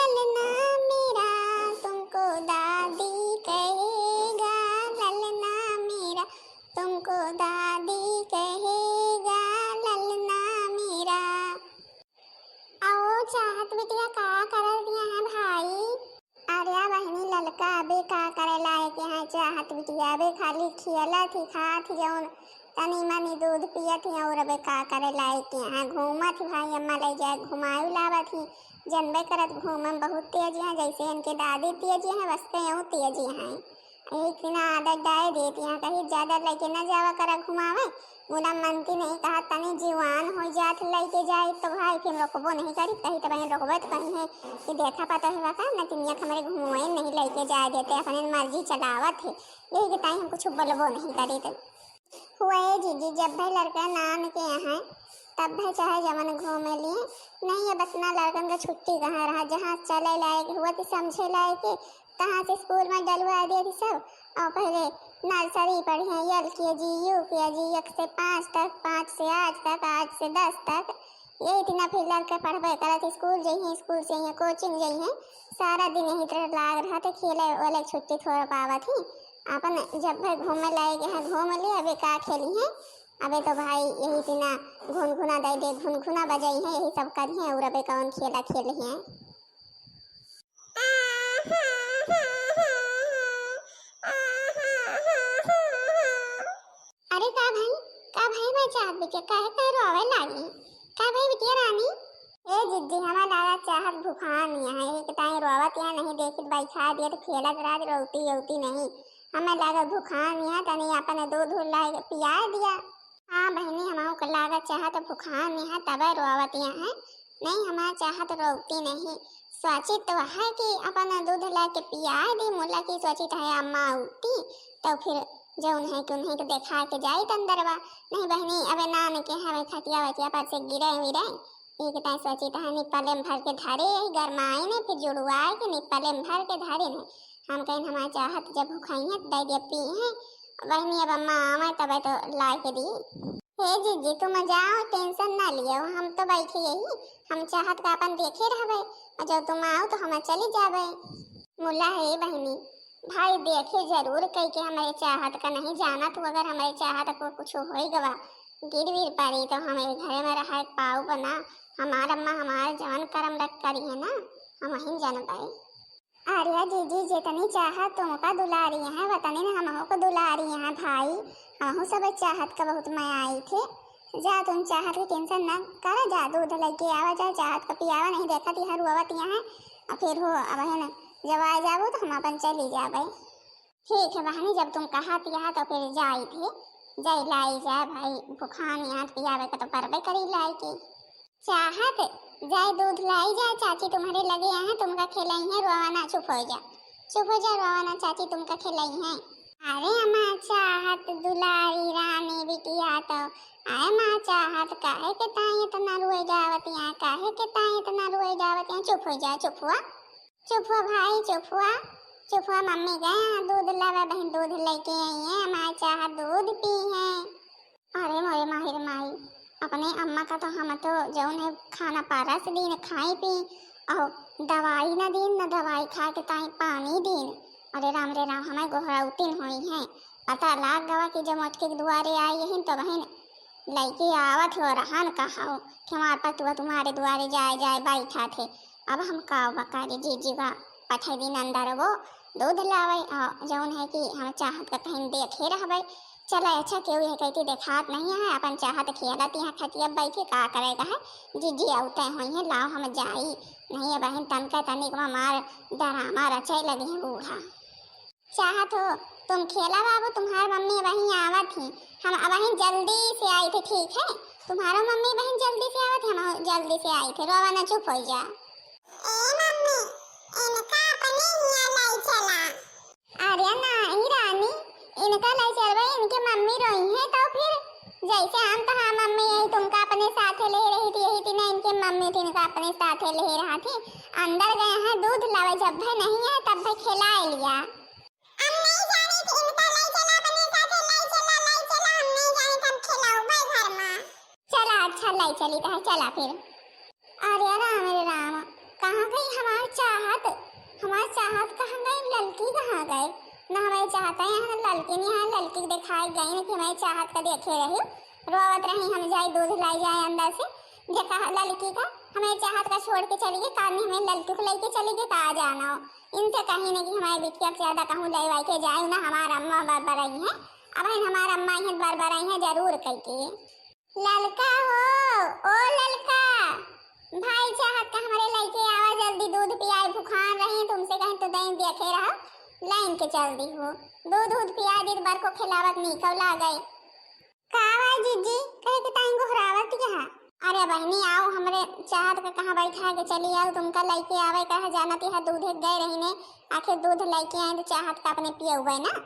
ललना मेरा तुमको दादी कहेगा, ललना मेरा तुमको दादी कहेगा, ललना मेरा। आओ चाहत बिटिया का कर दिया है भाई। अरे बहनी ललका अबे का करे लाए के हैं चाहत बिटिया, अबे खाली खियला थी खात जौन तनी मनी दूध पिया थी और अबे का करे लाए के हैं घूमा थी भाई। अम्मा ले जाए घुमाऊ लावा थी, जनबे करत घूमम बहुत तेजी हैं, जैसे इनके दादी तेजी हैं वैसे यूँ तेजी हैं। इतना आदत डाल देती हैं, कहीं ज़्यादा लेके न जावा करा घुमावे। मुला मनती नहीं कहा तनी जीवान हो जात लेके जाए तो भाई फिर रोकबो नहीं करी, कहीं तो बहन रोकबे तो कहीं है कि देखा पता है का न तिनिया हमारे घुमाए नहीं लेके जा देते, अपनी मर्जी चलावत है, यही के टाइम हम कुछ बोलबो नहीं करी। तो हुए जीजी जब भाई लड़का नाम के यहाँ तब भाई चाहे जमन घूमे लिए नहीं, अब अपना लड़कन का छुट्टी कहाँ रहा, जहाँ चले लायक हुआ तो समझे लायक कहाँ से स्कूल में डलवा दिए थी सब। और पहले नर्सरी पढ़ी है LKG UKG 1 से 5 तक, 5 से 8 तक, 8 से 10 तक, यही इतना फिर लड़के पढ़बे करत स्कूल जाइए, स्कूल से यहाँ कोचिंग जाइए, सारा दिन यही तरह लाग रहा था, खेले वाले छुट्टी थोड़ा पावा थी। अपन जब भाई घूमे लायक है घूम लिए, अबे का खेली है अबे तो भाई यही तिना घुनघुना दे दे घुनघुना बजाई है, यही सब करी है और अबे कौन खेला खेली है। अरे का भाई मैं चाहत बिटिया काहे कह रोवे लागी, का भाई बिटिया रानी। ए जिद्दी हमारा दादा चाहत भूखान यहाँ एक टाइम रोवत यहाँ नहीं देखित बैठा दिया तो खेलत रात रोती रोती नहीं, हमें लगा भूखान यहाँ तनी अपन दूध ला पिया दिया। हाँ बहनी हमारे को लगा चाहत भूखान यहाँ तब रोवत यहाँ नहीं, हमारा चाहत रोती नहीं, सोचित तो है कि अपन दूध ला के पिया दी, मुला की सोचित है अम्मा उठी तो फिर जो उन्हें कि उन्हें देखा के जाई अंदरवा। नहीं बहनी अबे नान के हमें खटिया वटिया पर से गिरे विरे एक टाइम सोचित है निप्पले में भर के धारे गरमाए ने फिर जुड़वाए के निप्पले में भर के धारे ने हम कहीं हमारा चाहत जब भूखाई है दे दे पी है बहनी। अब अम्मा आवे तब तो ला के दी। हे जीजी तुम जाओ टेंशन ना लियो, हम तो बैठे यही, हम चाहत का अपन देखे रहबे और जब तुम आओ तो हम चली जाबे। मुला है बहनी भाई देखे जरूर कह के हमारे चाहत का नहीं जाना, तो अगर हमारे चाहत को कुछ हो गवा गिर वीर पड़ी तो हमारे घर में रहा पाऊ बना, हमारा अम्मा हमारे जवन कर्म रख करी है ना हम वहीं जान पाए। अरे जीजी जितनी चाहत तुमका दुलारी है वतनी ने हमको को दुलारी है भाई, हम सब चाहत का बहुत मैं आई थे। जा तुम चाहत की टेंशन ना कर, जा दूध लेके आवा, जा चाहत का पियावा नहीं देखा थी हर हुआ यहाँ और फिर हो अब है ना जब आ जाओ तो हम अपन चली जाबे। ठीक है बहनी जब तुम कहा पिया तो फिर जाई थे जाई लाई जाए भाई, भूखान यहाँ पियावे का तो परबे करी लाई की चाहत जाए दूध लाई जाए, चाची तुम्हारे लगे हैं तुमका खिलाई है, रोवाना चुप हो जा रोवाना चाची तुमका खिलाई है। अरे अम्मा चाहत दुलारी रानी बिटिया तो आए माँ चाहत काहे के ताई इतना रोए जावत यहाँ, काहे के ताई इतना रोए जावत यहाँ, चुप हो जा चुप हुआ भाई चुप हुआ मम्मी गए दूध लावा बहन दूध लेके आई है, हमारे चाहत दूध पी है। अरे मोरे माहिर माई अपने अम्मा का तो हम तो जौन है खाना पारस दिन खाई पी और दवाई न दिन न दवाई खा के ताई पानी दिन। अरे राम रे राम हमें गोहराउतिन हुई है, पता लाग गवा कि जब मटके के दुआरे आई है तो बहन लड़की आवत हो रहन कहा कि हमारे पतुआ तुम्हारे दुआरे जाए बैठा थे। अब हम का बका जीजी का पठे दिन अंदर वो दूध लावे जौन है कि हम चाहत का कहीं देखे रहबे। चला अच्छा क्यों ये कहती देखात नहीं है अपन चाहत खेलत यहाँ खटिया बैठे का करेगा है, जीजी आउते हुई है लाओ हम जाई नहीं है बहन तनका तनिक मार डरामा रचे लगे हैं बूढ़ा। चाहत हो तुम खेला बाबू तुम्हारी मम्मी वहीं आवत थी, हम वहीं जल्दी से आई थे ठीक है, तुम्हारा मम्मी बहन जल्दी से आवत हम जल्दी से आई थे, रोवाना चुप हो जा। अरे नहीं रानी इनका लाई चलवे इनके मम्मी रोई है तो फिर जैसे हम तो हाँ मम्मी यही तुमका अपने साथ ले रही थी, यही थी ना इनके मम्मी थी इनका अपने साथ ले रहा थी, अंदर गए हैं दूध लावे जब भाई नहीं है तब भाई खिला लिया। हम नहीं जाने थे इनका लाई चला अपने साथ लाई चला हम नहीं जाने तब खिलाओ भाई घर में। चला अच्छा लाई चली तो चला फिर। अरे राम कहाँ गई हमारी चाहत? हमारी चाहत कहाँ गई? लड़की कहाँ गए? ना हमारी चाहत है यहाँ, लड़की नहीं है। लड़की दिखाई गई नहीं कि हमारी चाहत का देखे रही, रोवत रही हम जाए दूध लाई जाए अंदर से। देखा लड़की का हमें चाहत का छोड़ के चली गई, कानी हमें लड़की को लेके चली गई, कहाँ जाना हो। इनसे कहीं नहीं कि हमारी बिटिया के ज्यादा कहूँ ले वाई के जाए ना, हमारा अम्मा बरबराई है। अब हमारा अम्मा यहाँ बरबराई है जरूर कह के। लड़का हो, ओ लड़का, भाई चाहत का हमारे लेके आवा, जल्दी दूध पियाए, भूखान रही तुमसे कहीं तो दही देखे रहा, लाइन के जल्दी हो, दूध पिया दी बार को खिलावत नहीं कब ला गए। कावा जीजी कहे के टाइम को हरावत यहाँ। अरे बहनी आओ, हमरे चाहत का कहाँ बैठा के चली आओ, तुमका लेके आवे कहा जाना तिहा दूध गए रही ने, आखिर दूध लेके आए तो चाहत का अपने पिए हुए ना।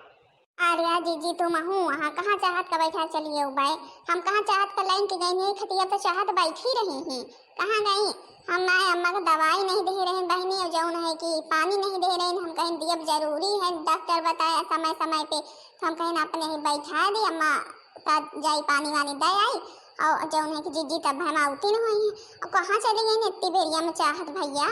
अरे जीजी तुम हूँ वहाँ कहाँ चाहत का बैठा चलिए भाई, हम कहाँ चाहत का लाइन के गई नहीं, खटिया पे चाहत बैठी रही हैं, कहाँ गई? हम आए अम्मा को दवाई नहीं दे रहे बहनी, और जौन है कि पानी नहीं दे रहे, हम कहीं दियब जरूरी है, डॉक्टर बताया समय समय पे, तो हम कहीं अपने ही बैठा दी, अम्मा का जाई पानी वानी दे आई, और जौन है कि जीजी तब हम आउटी न हुई हैं। और कहाँ चली गई इतनी बेरिया में चाहत भैया?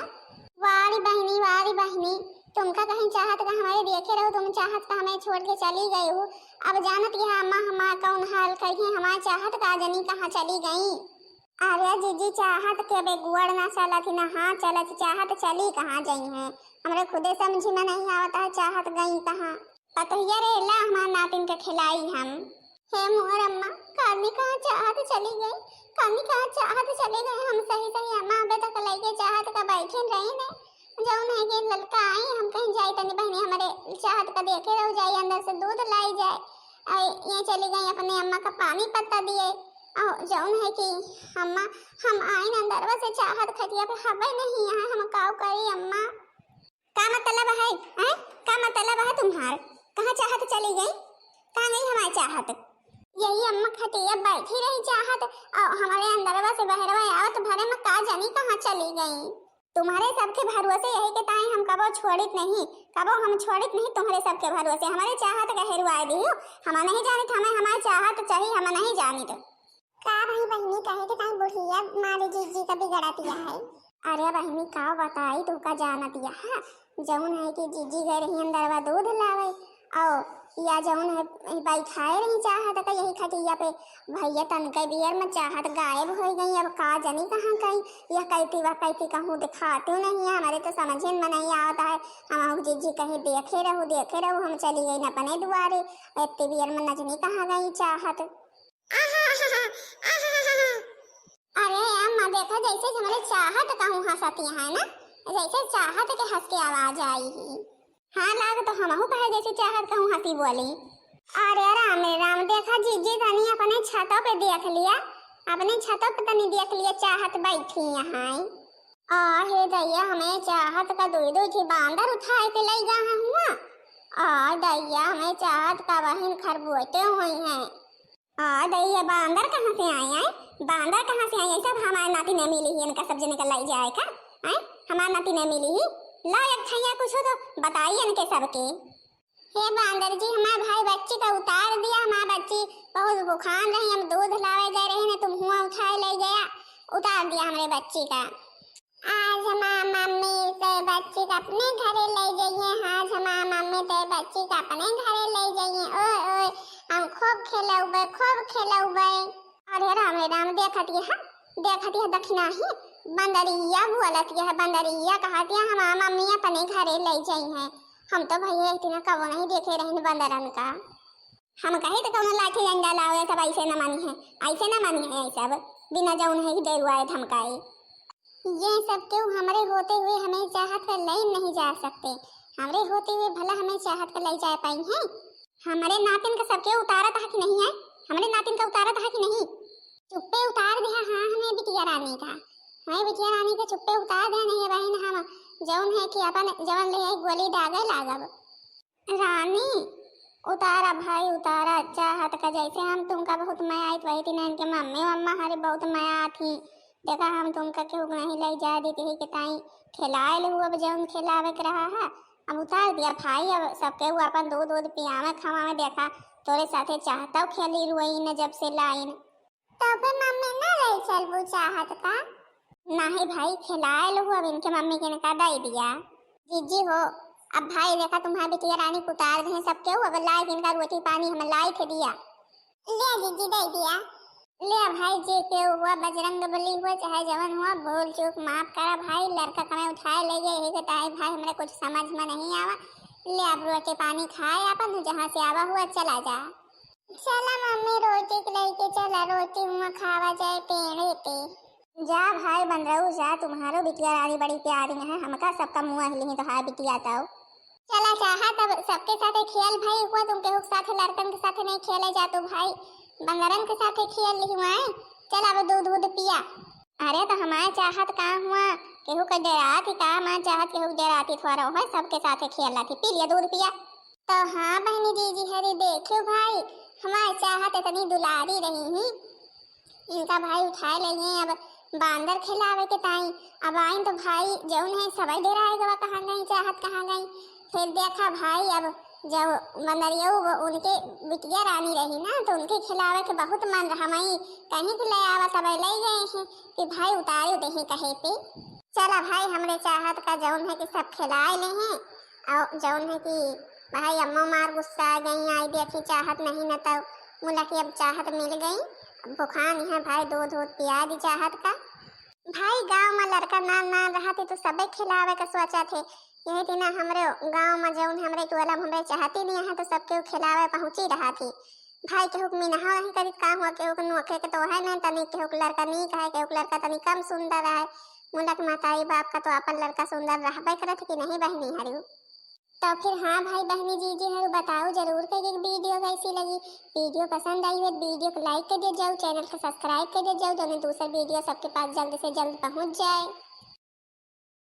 वारी बहनी तुमका कहीं चाहत का हमारे देखे रहो, तुम चाहत का हमें छोड़ के चली गई हो। अब जानत यह अम्मा हमारा कौन हाल करिए, हमारे चाहत का जनी कहाँ चली गई? अरे जीजी चाहत के बेगुड़ ना चला थी ना हाँ चला थी, चाहत चली कहाँ गई है? हमारे खुदे समझ में नहीं आता है चाहत गई कहाँ। पतहिया रे ला हमारे नातिन के खिलाई हम। हे मोर अम्मा, कानी कहाँ चाहत चली गई, कानी कहाँ चाहत चले गए? हम सही अम्मा अबे तक लेके चाहत का बैठे रही ने, जौन है कि लड़का आई, हम कहीं जाए तनी बहनी हमारे चाहत का देखे रहो, जाए अंदर से दूध लाई जाए, ये चली गई अपने अम्मा का पानी पत्ता दिए, और जौन है कि अम्मा हम आए ना अंदर से चाहत खटिया पे हवा नहीं यहाँ, हम काव करी अम्मा? का मतलब है हैं? का मतलब है तुम्हार? कहाँ चाहत चली गई? कहाँ गई हमारी चाहत? यही अम्मा खटिया बैठी रही चाहत, और हमारे अंदरवा से बहरवा आवत भरे में का जानी कहाँ चली गई। तुम्हारे सबके भरोसे यही के ताई हम कबो छोड़ित नहीं, कबो हम छोड़ित नहीं तुम्हारे सबके भरोसे। हमारे चाहत का हेरुआई दियो, हम नहीं जानित, हमें हमारे चाहत चाहिए, हम नहीं जानित। का भाई बहनी कहे के ताई बुढ़िया मारे जीजी का बिगड़तिया है। अरे बहनी का बताई तू का जानतिया है, जौन है कि जीजी गए रही अंदरवा दूध लावे, और या जौन है बैठाए रही चाहत का यही खटिया पे, भैया तनके बियर में चाहत गायब हो गई। अब का जानी कहाँ गई, यह कहती वह कहती कहूँ दिखाती नहीं है, हमारे तो समझ में नहीं आता है। हम जीजी कहीं देखे रहो, हम चली गई अपने दुआरे, इतने बियर में नजनी कहाँ गई चाहत। अरे अम्मा देखो जैसे हमारे चाहत कहूँ हंसती है ना, जैसे चाहत के हंस के आवाज आई ही। हाँ लाग तो हम कहे जैसे चाहत कहूँ हंसी बोली। अरे राम देखा जीजी तनी अपने छतों पे देख लिया, अपने छतों पे तनी देख लिया चाहत बैठी यहाँ। हे दैया हमें चाहत का दो थी बांदर उठाए के ले गया हुआ, और दैया हमें चाहत का बहन खरगोशे हुई हैं। दैया बांदर कहाँ से आए हैं? बांदर कहाँ से आए? सब हमारे नाती ने मिली ही, इनका सब जने का लाई जाए का हमारे नाती ने मिली ही। ला खैया कुछ हो तो बताइए इनके सबके। हे बांदर जी हमारे भाई बच्ची का उतार दिया, हमारी बच्ची बहुत बुखार रही, हम दूध लावे जा रहे हैं, तुम हुआ उठाए ले गया, उतार दिया हमारे बच्ची का। आज हमारी मम्मी ते बच्ची का अपने घरे ले जाइए, आज हमारी मम्मी ते बच्ची का अपने घरे ले जाइए, ओए हम खूब खेलौबे। अरे राम देखती है दक्षिणा ही बंदरिया बोलती है, बंदरिया कहती है हमारी मम्मी अपने घरे ले जाई है। हम तो भैया इतना कबो नहीं देखे रहे बंदरन का, हम कहे तो कौन लाठी डंडा लाओ, सब ऐसे न मानी है, ऐसे न मानी है, सब बिना जौन है डरुआए धमकाए। ये सब क्यों हमारे होते हुए हमें चाहत कर ले नहीं जा सकते, हमारे होते हुए भला हमें चाहत कर ले जा पाई है? हमारे नातिन का सबके उतारा था कि नहीं है? हमारे नातिन का उतारा था कि नहीं? चुप्पे उतार दिया। हाँ हमें बिटिया रानी का, हमें बिटिया रानी का चुप्पे उतार दिया नहीं बहन, हम जौन है कि अपन जवन ले गोली दागे लागब। रानी उतारा भाई उतारा चाहत का, जैसे हम तुमका बहुत माया आई वही थी इनके मम्मी मम्मा हरे बहुत माया थी, देखा हम तुमका क्यों नहीं ले जा देती है कि ताई खिलाए ले, अब जौन खिलावे के रहा है अब उतार दिया भाई। अब सबके वो अपन दूध पियावे खवावे, देखा तोरे साथे चाहता खेली रुई न जब से लाइन, तो फिर मम्मी ना ले चल वो चाहत का। नहीं भाई खिलाए लो, अब इनके मम्मी के ने का दे दिया। जीजी हो, अब भाई देखा तुम्हारी बिटिया रानी को उतार दे सबके हो, अब लाई के इनका रोटी पानी हमें लाई थे दिया। ले जीजी दे दिया। ले भाई जे के हुआ बजरंग बली हुआ चाहे जवन हुआ भूल चूक माफ करा भाई, लड़का कमे उठाए ले गए यही बताए भाई हमरे कुछ समझ में नहीं आवा। ले अब रोटी पानी खाए अपन जहाँ से आवा हुआ चला जा। चला मम्मी रोटी लेके चला, रोटी हुआ खावा जाए पेड़े पे। जा भाई बन रहू जा, तुम्हारो बिटिया रानी बड़ी प्यारी है, हमका सबका मुंह हिली तो हाय बिटिया ताऊ। चला चाहा तब सबके साथे खेल भाई हुआ, तुम केहू के साथे लड़कन के साथे नहीं खेले जा तो भाई बंदरन के साथे खेल ली हुआ है। चल अब दूध दूध पिया। अरे तो हमारे चाहत कहाँ हुआ, केहू के डेरात ही कहा मां चाहत केहू डेराती थोड़ा है, सबके साथे खेल रही पी लिया दूध पिया। तो हाँ बहनी दीदी हरी देखियो भाई हमारे चाहत इतनी दुलारी रही ही, इनका भाई उठाए ले अब बांदर खिलावे के ताई। अब आई तो भाई जौन है सवाई डेरा आएगा कहाँ गई चाहत कहाँ गई। फिर देखा भाई अब जब बंदरिया उनके बिटिया रानी रही ना तो उनके खिलावे के बहुत मन रहा, मई कहीं भी ले आवा सब ले गए हैं कि भाई उतारी दही कहे पे। चला भाई हमरे चाहत का जौन है कि सब खिलाए ले हैं, और जौन है कि भाई अम्मा मार गुस्सा आ गई आई देखी चाहत नहीं न तो मुला की अब चाहत मिल गई। अब बुखान है भाई दूध दूध पिया दी चाहत का। भाई गांव में लड़का ना ना रहा थे तो सबे खिलावे का सोचा थे, यही थी ना हमरे गांव में जौन हमरे टोला हमरे चाहती नहीं है तो सबके खिलावे पहुंची रहा थी। भाई केहू मिनहा नहीं करी काम हुआ, केहू नोखे के तो है ना तनी, केहू लड़का नहीं कहे केहू लड़का तनी कम सुंदर है। मुलक माताई बाप का तो अपन लड़का सुंदर रहबे करत कि नहीं बहनी हरु। तो फिर हाँ भाई बहनी जीजी हरु बताओ जरूर कि वीडियो कैसी लगी। वीडियो पसंद आई हो वीडियो को लाइक कर दिया जाओ, चैनल को सब्सक्राइब कर दिया जाओ, जो दूसरा वीडियो सबके पास जल्द से जल्द पहुंच जाए।